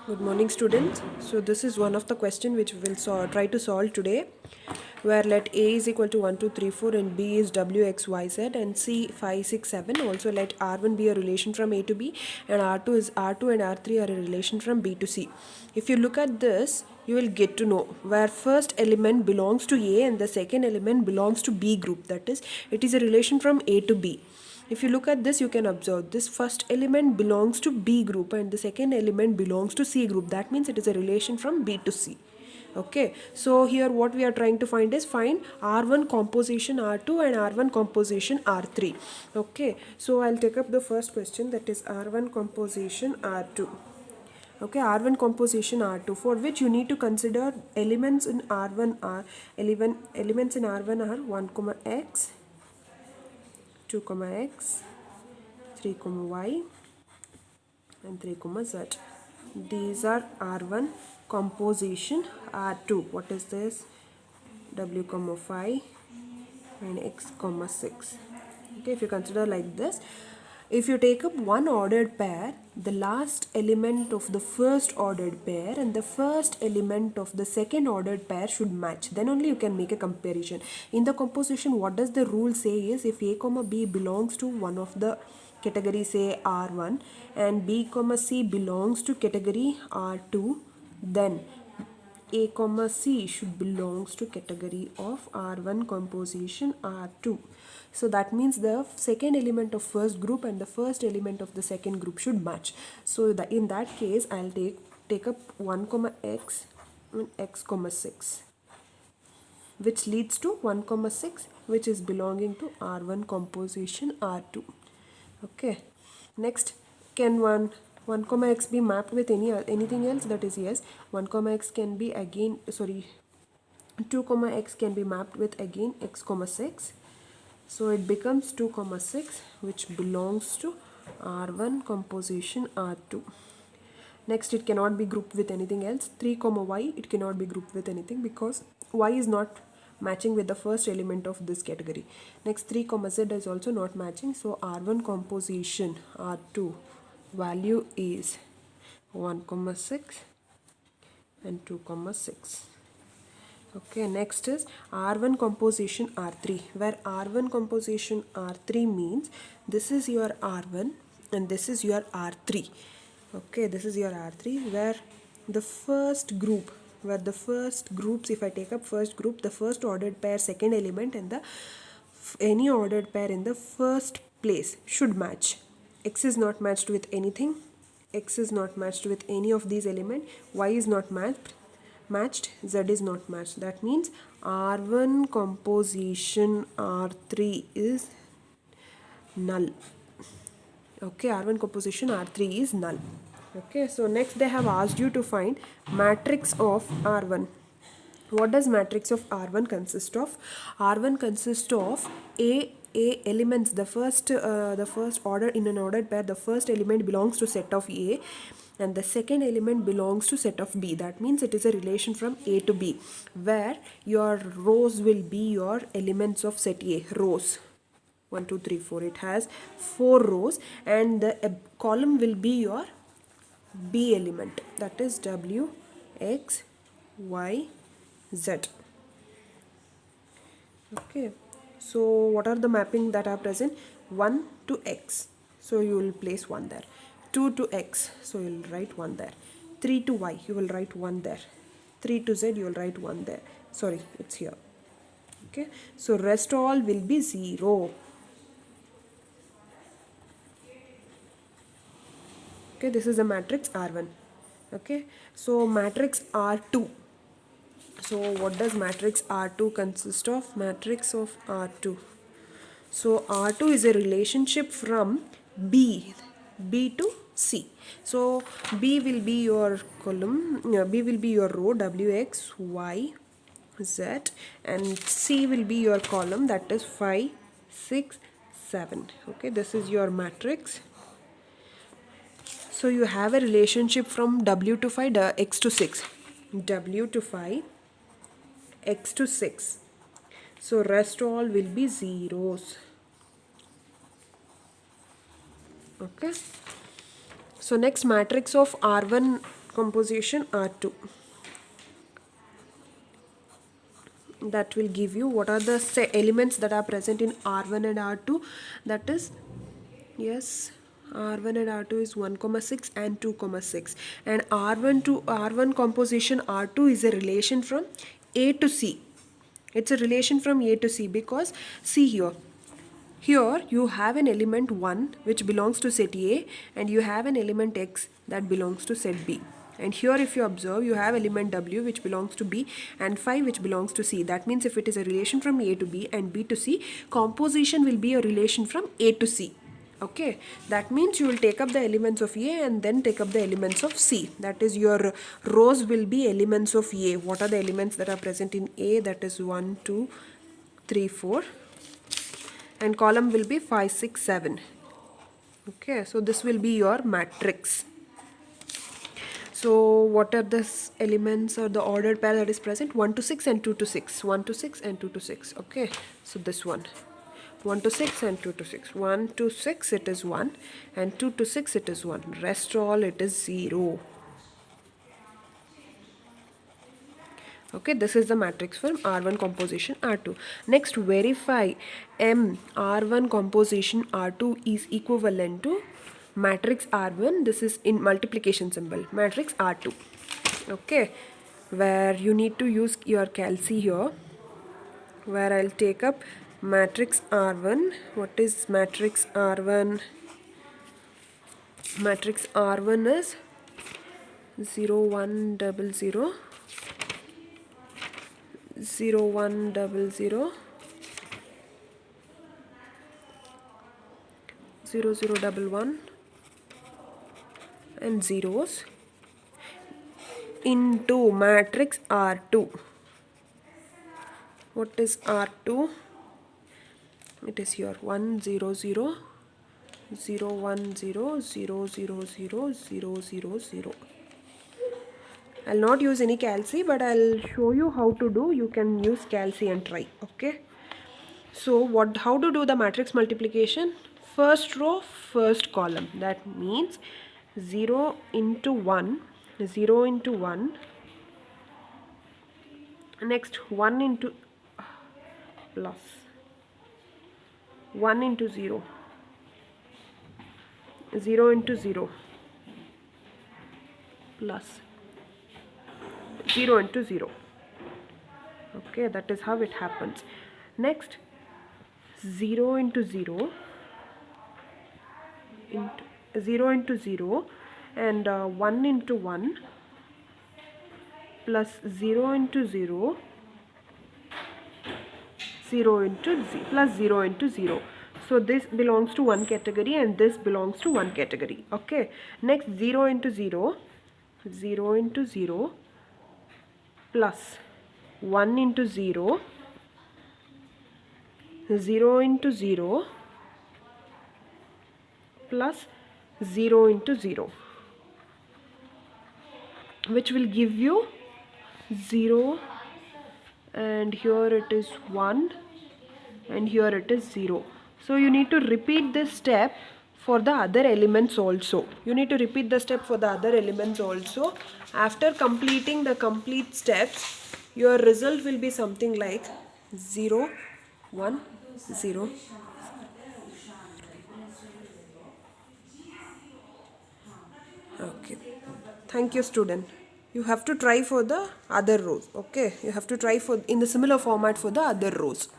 Good morning, students. So this is one of the question which we will try to solve today, where let A is equal to 1, 2, 3, 4 and B is W, X, Y, Z and C 5, 6, 7. Also let R1 be a relation from A to B and R2 and R3 are a relation from B to C. If you look at this, you will get to know where first element belongs to A and the second element belongs to B group. That is, it is a relation from A to B. If you look at this, you can observe this first element belongs to B group and the second element belongs to C group. That means it is a relation from B to C. Okay, so here what we are trying to find is find R1 composition R2 and R1 composition R3. Okay, so I'll take up the first question, that is R1 composition R2. Okay, R1 composition R2, for which you need to consider elements in R1 are elements in R1 are 1 comma X, 2 comma X, 3 comma Y and 3 comma Z. These are R1 composition. R2, what is this? W comma 5 and X comma 6. Okay, if you consider like this, if you take up one ordered pair, the last element of the first ordered pair and the first element of the second ordered pair should match. Then only you can make a comparison. In the composition, what does the rule say is, if A comma B belongs to one of the category, say R1, and B comma C belongs to category R2, then A comma C should belongs to category of R1 composition R2. So that means the second element of first group and the first element of the second group should match. So in that case, I'll take up 1 comma X and X comma 6, which leads to 1 comma 6, which is belonging to R1 composition R2. Okay, next, can 1 comma X be mapped with anything else? That is yes, 1 comma X can be again, 2 comma X can be mapped with again X comma 6. So it becomes 2 comma 6, which belongs to R1 composition R2. Next, it cannot be grouped with anything else. 3 comma Y, it cannot be grouped with anything because Y is not matching with the first element of this category. Next, 3 comma Z is also not matching. So R1 composition R2 value is 1 comma 6 and 2 comma 6. Okay, next is R1 composition R3, where R1 composition R3 means this is your R1 and this is your R3. Okay, this is your R3, where the first group, if I take up first group, the first ordered pair second element and the any ordered pair in the first place should match. X is not matched with anything, X is not matched with any of these elements, Y is not matched, Z is not matched. That means R1 composition R3 is null. Okay, R1 composition R3 is null. Okay, so next they have asked you to find matrix of R1. What does matrix of R1 consist of? R1 consists of A elements. The first order in an ordered pair, the first element belongs to set of A and the second element belongs to set of B. That means it is a relation from A to B, where your rows will be your elements of set A, rows. 1, 2, 3, 4. It has 4 rows and the column will be your B element, that is W, X, Y, Z. Okay, so what are the mapping that are present? 1 to X, so you will place 1 there. 2 to X, so you will write 1 there. 3 to Y, you will write 1 there. 3 to Z, you will write 1 there. Sorry, it's here. Okay, so rest all will be 0. Okay, this is the matrix R1. Okay, so matrix R2. So what does matrix R2 consist of? Matrix of R2. So R2 is a relationship from B to C. So B will be your column, B will be your row, W, X, Y, Z, and C will be your column, that is 5, 6, 7. Okay, this is your matrix. So you have a relationship from W to 5, X to 6. W to 5, X to 6. So rest all will be zeros. Okay. So next, matrix of R1 composition R2. That will give you what are the elements that are present in R1 and R2. That is, yes, R1 and R2 is 1,6 and 2,6, and R1 to R1 composition R2 is a relation from A to C. It's a relation from A to C because see here you have an element 1 which belongs to set A, and you have an element X that belongs to set B. And here if you observe, you have element W which belongs to B and phi which belongs to C. That means if it is a relation from A to B and B to C, composition will be a relation from A to C. Okay, that means you will take up the elements of A and then take up the elements of C. That is, your rows will be elements of A. What are the elements that are present in A? That is 1, 2, 3, 4. And column will be 5, 6, 7. Okay, so this will be your matrix. So what are the elements or the ordered pair that is present? 1 to 6 and 2 to 6. 1 to 6 and 2 to 6. Okay, so this one. 1 to 6 and 2 to 6. 1 to 6 it is 1 and 2 to 6 it is 1. Rest all it is 0. Okay, this is the matrix from R1 composition R2. Next, verify M R1 composition R2 is equivalent to matrix R1. This is in multiplication symbol, matrix R2. Okay, where you need to use your calc here, where I'll take up matrix R1. What is matrix R1? Matrix R1 is 0, 1, 0, 0, 0, 1, 0, 0, 0, 0, 1, 1, and zeros into matrix R2. What is R2? It is here 1, 0, 0, 0, 1, 0, 0, 0, 0, 0, 0, 0. I'll not use any calc, but I'll show you how to do. You can use calc and try. Okay. So how to do the matrix multiplication? First row, first column. That means 0 into 1, 0 into 1. Next 1 into plus 1 into 0, 0 into 0, plus 0 into 0. Okay, that is how it happens. Next 0 into 0 into 0 into 0 and 1 into 1 plus 0 into 0, 0 into 0 plus 0 into 0. So this belongs to one category and this belongs to one category. Okay. Next 0 into 0, 0 into 0 plus 1 into 0, 0 into 0 plus 0 into 0, which will give you 0, and here it is 1 and here it is 0. So you need to repeat this step for the other elements also. You need to repeat the step for the other elements also. After completing the complete steps, your result will be something like 0, 1, 0. Okay. Thank you, student. You have to try for the other rows. Okay. You have to try for in the similar format for the other rows.